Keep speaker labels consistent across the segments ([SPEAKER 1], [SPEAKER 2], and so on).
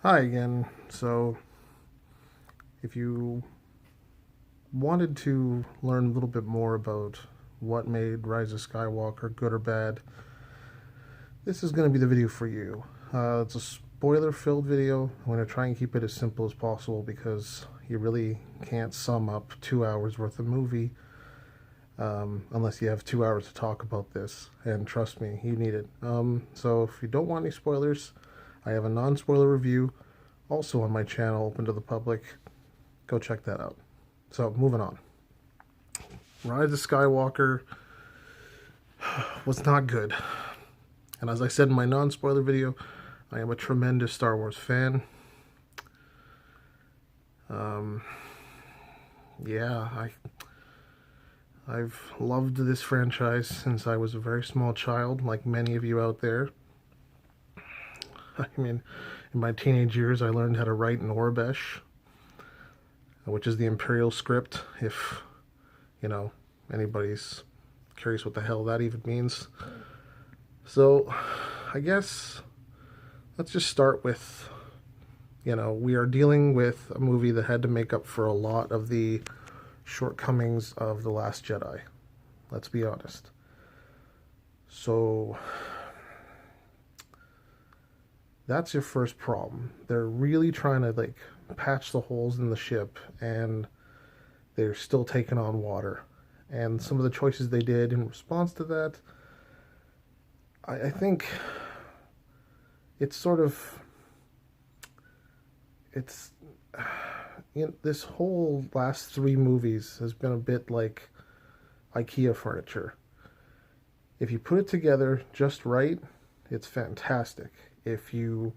[SPEAKER 1] Hi again. So, if you wanted to learn a little bit more about what made Rise of Skywalker good or bad, this is going to be the video for you. It's a spoiler filled video. I'm going to try and keep it as simple as possible because you really can't sum up 2 hours worth of movie unless you have 2 hours to talk about this. And trust me, you need it. So, if you don't want any spoilers, I have a non spoiler review also on my channel, open to the public. Go check that out. So, moving on. Rise of Skywalker was not good. And as I said in my non-spoiler video, I am a tremendous Star Wars fan. Um, yeah, I've loved this franchise since I was a very small child, like many of you out there. I mean, in my teenage years, I learned how to write in Orbesh, which is the Imperial script, if, anybody's curious what the hell that even means. So, I guess let's just start with, we are dealing with a movie that had to make up for a lot of the shortcomings of The Last Jedi. Let's be honest. So, that's your first problem. They're really trying to, patch the holes in the ship, and they're still taking on water. And some of the choices they did in response to that, I think it's sort of, it's, this whole last three movies has been a bit like IKEA furniture. If you put it together just right, it's fantastic. If you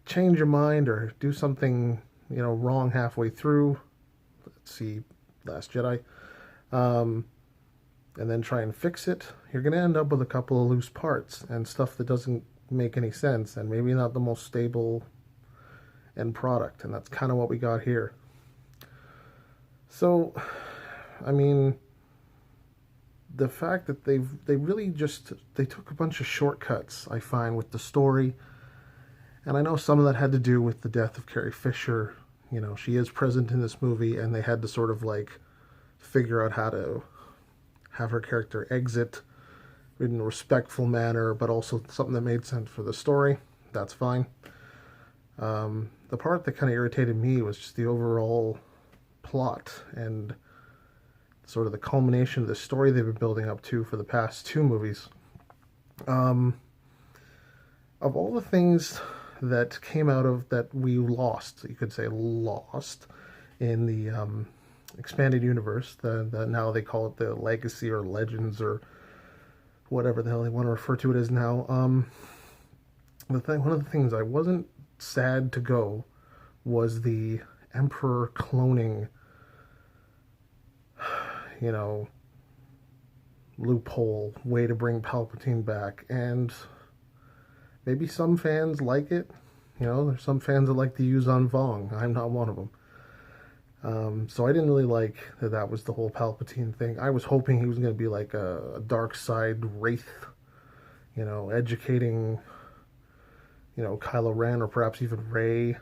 [SPEAKER 1] change your mind or do something, wrong halfway through, let's see, Last Jedi, and then try and fix it, you're going to end up with a couple of loose parts and stuff that doesn't make any sense and maybe not the most stable end product. And that's kind of what we got here. So, I mean, the fact that they really just, they took a bunch of shortcuts, I find, with the story. And I know some of that had to do with the death of Carrie Fisher. She is present in this movie, and they had to sort of figure out how to have her character exit in a respectful manner, but also something that made sense for the story. That's fine. The part that kind of irritated me was just the overall plot and sort of the culmination of the story they've been building up to for the past two movies. Of all the things that came out of that we lost, you could say lost, in the expanded universe, the now they call it the Legacy or Legends or whatever the hell they want to refer to it as now. One of the things I wasn't sad to go was the Emperor cloning, loophole way to bring Palpatine back. And maybe some fans like it. There's some fans that like to use on Vong. I'm not one of them. So I didn't really like that was the whole Palpatine thing. I was hoping he was going to be like a dark side wraith, educating, Kylo Ren or perhaps even Rey,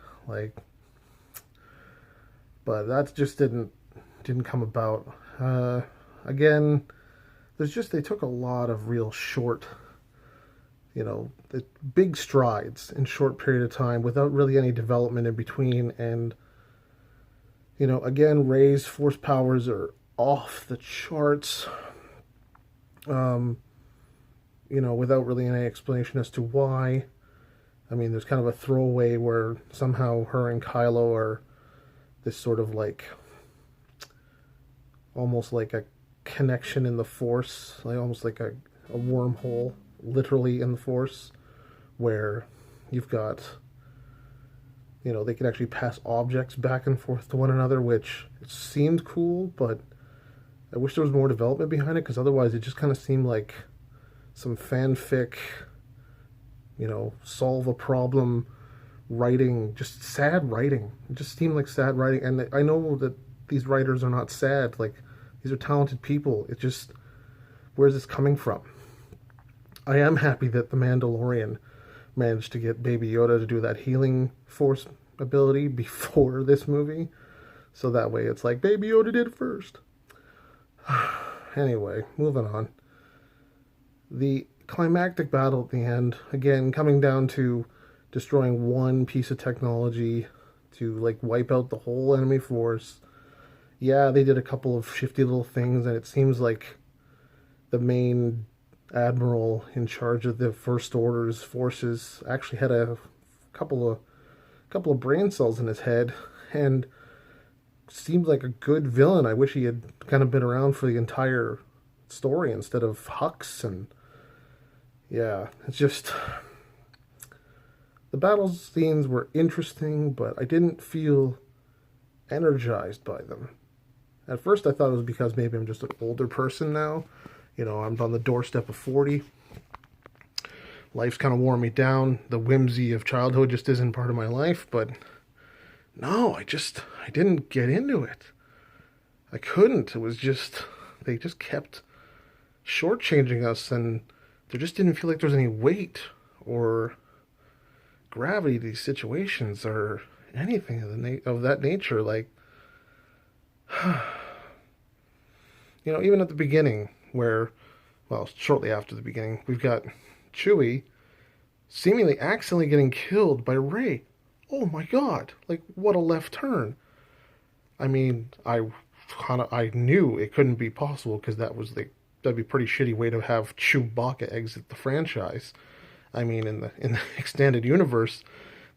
[SPEAKER 1] but that just didn't come about. Again, they took a lot of real short, the big strides in short period of time without really any development in between. And, again, Rey's force powers are off the charts, without really any explanation as to why. I mean, there's kind of a throwaway where somehow her and Kylo are this sort of almost like a connection in the Force, almost like a wormhole, literally in the Force, where you've got, they can actually pass objects back and forth to one another, which seemed cool, but I wish there was more development behind it, because otherwise it just kind of seemed like some fanfic, solve a problem writing, just sad writing. It just seemed like sad writing, and I know that these writers are not sad, these are talented people. It just, where's this coming from? I am happy that The Mandalorian managed to get Baby Yoda to do that healing force ability before this movie. So that way it's like Baby Yoda did it first. Anyway, moving on. The climactic battle at the end, again, coming down to destroying one piece of technology to like wipe out the whole enemy force. Yeah, they did a couple of shifty little things, and it seems like the main admiral in charge of the First Order's forces actually had a couple of brain cells in his head, and seemed like a good villain. I wish he had kind of been around for the entire story instead of Hux. And yeah, it's just, the battle scenes were interesting, but I didn't feel energized by them. At first I thought it was because maybe I'm just an older person now. You know, I'm on the doorstep of 40. Life's kind of worn me down. The whimsy of childhood just isn't part of my life. But no, I didn't get into it. I couldn't. It was just, they just kept shortchanging us, and there just didn't feel like there was any weight or gravity to these situations or anything of that nature. Like, you know, even at the beginning, where, well, shortly after the beginning, we've got Chewie seemingly accidentally getting killed by Rey. Oh my god, like, what a left turn. I mean, I knew it couldn't be possible, because that'd be a pretty shitty way to have Chewbacca exit the franchise. I mean, in the extended universe,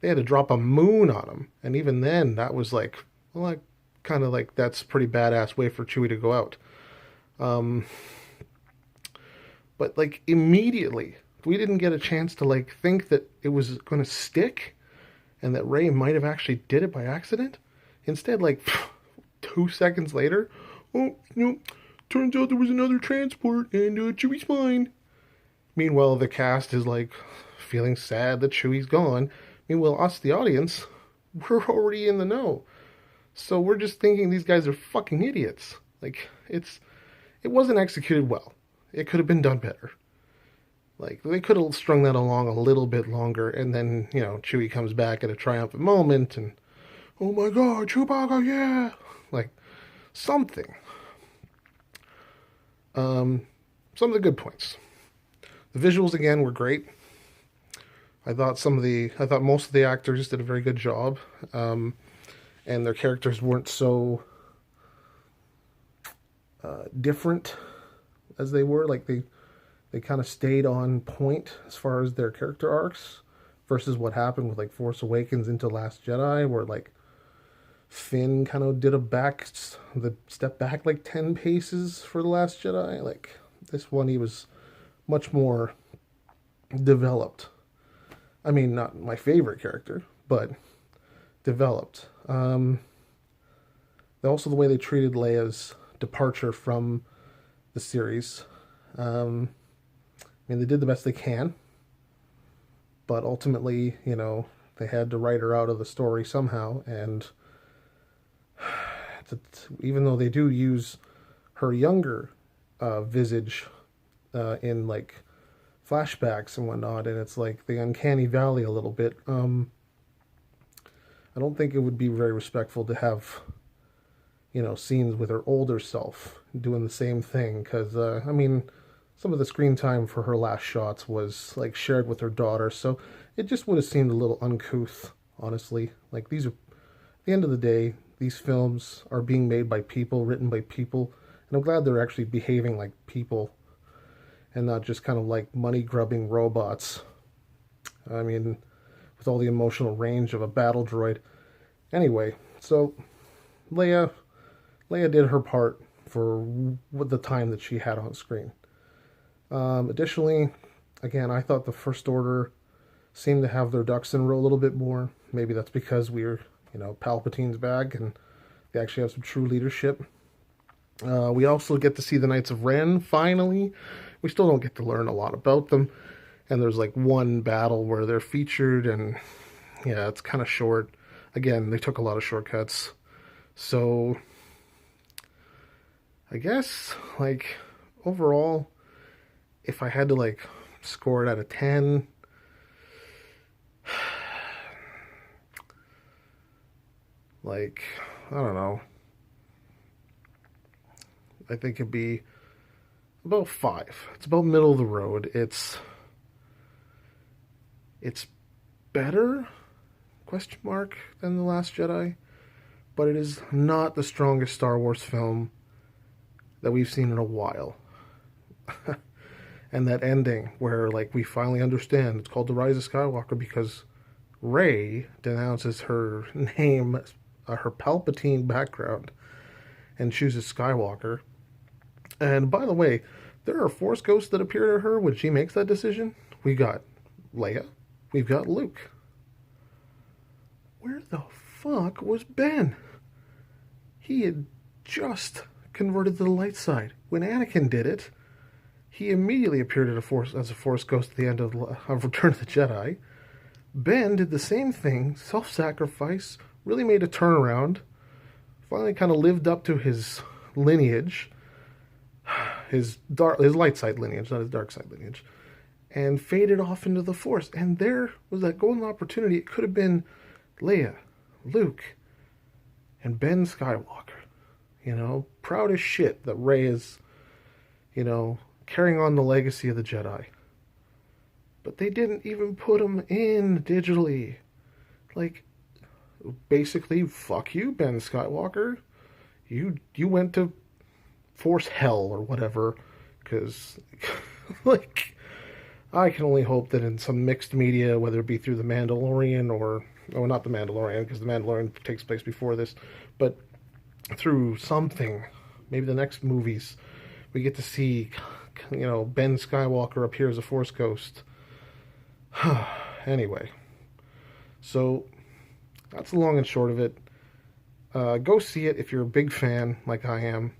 [SPEAKER 1] they had to drop a moon on him, and even then, that was like, well, like, kind of like, that's a pretty badass way for Chewie to go out. But like, immediately, we didn't get a chance to like think that it was going to stick, and that Rey might have actually did it by accident. Instead, like 2 seconds later, oh, you know, turns out there was another transport, and Chewie's fine. Meanwhile, the cast is like feeling sad that Chewie's gone. Meanwhile, us, the audience, we're already in the know. So we're just thinking these guys are fucking idiots. Like, it wasn't executed well. It could have been done better. Like, they could have strung that along a little bit longer, and then, you know, Chewie comes back at a triumphant moment, and, oh my god, Chewbacca, yeah! Like, something. Some of the good points. The visuals, again, were great. I thought most of the actors did a very good job. And their characters weren't so different as they were. Like, they kind of stayed on point as far as their character arcs, versus what happened with like Force Awakens into Last Jedi, where like Finn kind of did the step back like 10 paces for The Last Jedi. Like, this one, he was much more developed. I mean, not my favorite character, but developed. Also, the way they treated Leia's departure from the series. I mean, they did the best they can, but ultimately, you know, they had to write her out of the story somehow, and even though they do use her younger visage in like flashbacks and whatnot, and it's like the uncanny valley a little bit, I don't think it would be very respectful to have, you know, scenes with her older self doing the same thing, because I mean, some of the screen time for her last shots was like shared with her daughter, so it just would have seemed a little uncouth, honestly. Like, these are, at the end of the day, these films are being made by people, written by people, and I'm glad they're actually behaving like people and not just kind of like money-grubbing robots. I mean, with all the emotional range of a battle droid. Anyway, so Leia did her part for the time that she had on screen. Additionally, again, I thought the First Order seemed to have their ducks in a row a little bit more. Maybe that's because we're, you know, Palpatine's back and they actually have some true leadership. We also get to see the Knights of Ren, finally. We still don't get to learn a lot about them. And there's like one battle where they're featured, and yeah, it's kind of short. Again, they took a lot of shortcuts. So, I guess, like, overall, if I had to, like, score it out of 10, Like, I don't know. I think it'd be about 5. It's about middle of the road. It's better, question mark, than The Last Jedi, but it is not the strongest Star Wars film that we've seen in a while. And that ending where like we finally understand it's called The Rise of Skywalker because Rey denounces her name, her Palpatine background, and chooses Skywalker. And by the way, there are Force ghosts that appear to her when she makes that decision. We got Leia, we've got Luke. Where the fuck was Ben? He had just converted to the light side. When Anakin did it, he immediately appeared as a Force ghost at the end of Return of the Jedi. Ben did the same thing, self-sacrifice, really made a turnaround, finally kind of lived up to his lineage, his light side lineage, not his dark side lineage, and faded off into the Force. And there was that golden opportunity. It could have been Leia, Luke, and Ben Skywalker. You know, proud as shit that Rey is, you know, carrying on the legacy of the Jedi. But they didn't even put him in digitally. Like, basically, fuck you, Ben Skywalker. You went to Force Hell or whatever. Because, like, I can only hope that in some mixed media, whether it be through The Mandalorian or not The Mandalorian, because The Mandalorian takes place before this, but through something, maybe the next movies, we get to see, you know, Ben Skywalker appear as a Force ghost. Anyway, so that's the long and short of it. Go see it if you're a big fan, like I am.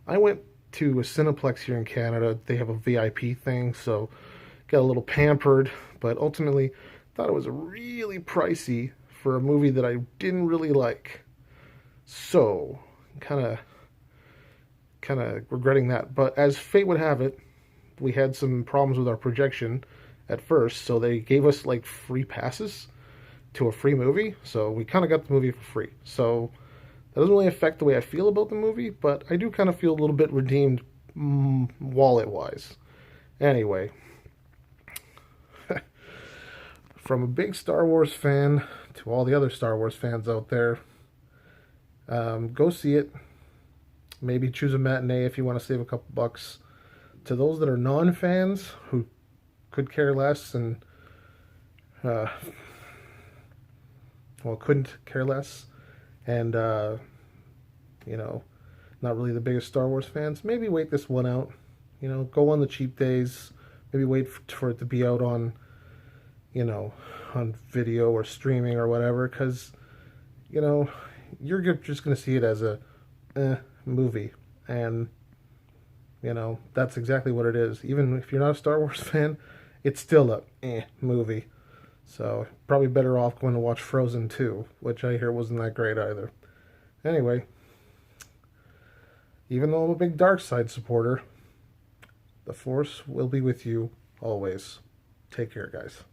[SPEAKER 1] I went to a Cineplex here in Canada. They have a VIP thing, so got a little pampered, but ultimately thought it was really pricey for a movie that I didn't really like. So, kind of regretting that. But as fate would have it, we had some problems with our projection at first, so they gave us like free passes to a free movie. So we kind of got the movie for free. So that doesn't really affect the way I feel about the movie, but I do kind of feel a little bit redeemed wallet-wise. Anyway, from a big Star Wars fan to all the other Star Wars fans out there, go see it. Maybe choose a matinee if you want to save a couple bucks. To those that are non-fans who could care less and couldn't care less, and you know, not really the biggest Star Wars fans, maybe wait this one out. You know, go on the cheap days. Maybe wait for it to be out on, you know, on video or streaming or whatever, because, you know, you're just going to see it as a movie. And, you know, that's exactly what it is. Even if you're not a Star Wars fan, it's still a movie. So, probably better off going to watch Frozen 2, which I hear wasn't that great either. Anyway, even though I'm a big dark side supporter, the Force will be with you always. Take care, guys.